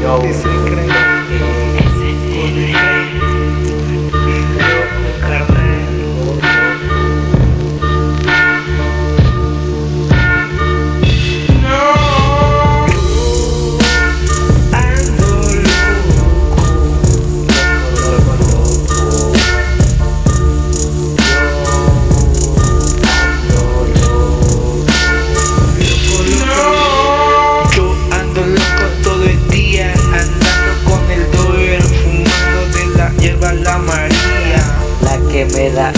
Yo, la que me da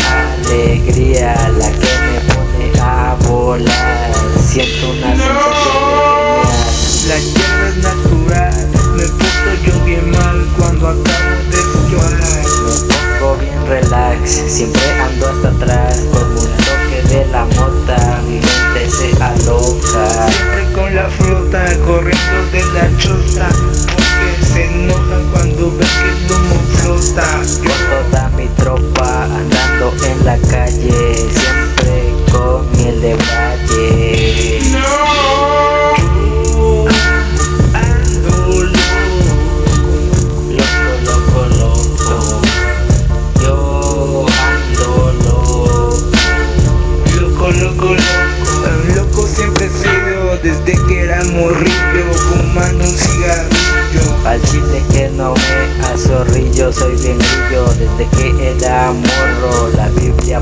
alegría, la que me pone a volar. Siento una sensación genial. La hierba es natural, me porto yo bien mal cuando acabo de fumar. Me pongo bien relax, siempre ando hasta atrás. Con un toque de la mota, mi mente se aloca. Siempre con la flota, corriendo de la chota, porque se enojan cuando ven que el humo flota. Con toda mi tropa andando en la calle, siempre con miel de valle. Loco siempre he sido, desde que era morrillo, fumando un cigarrillo. Al chile que no me azorrillo, soy bien grillo, desde que era morro, la Biblia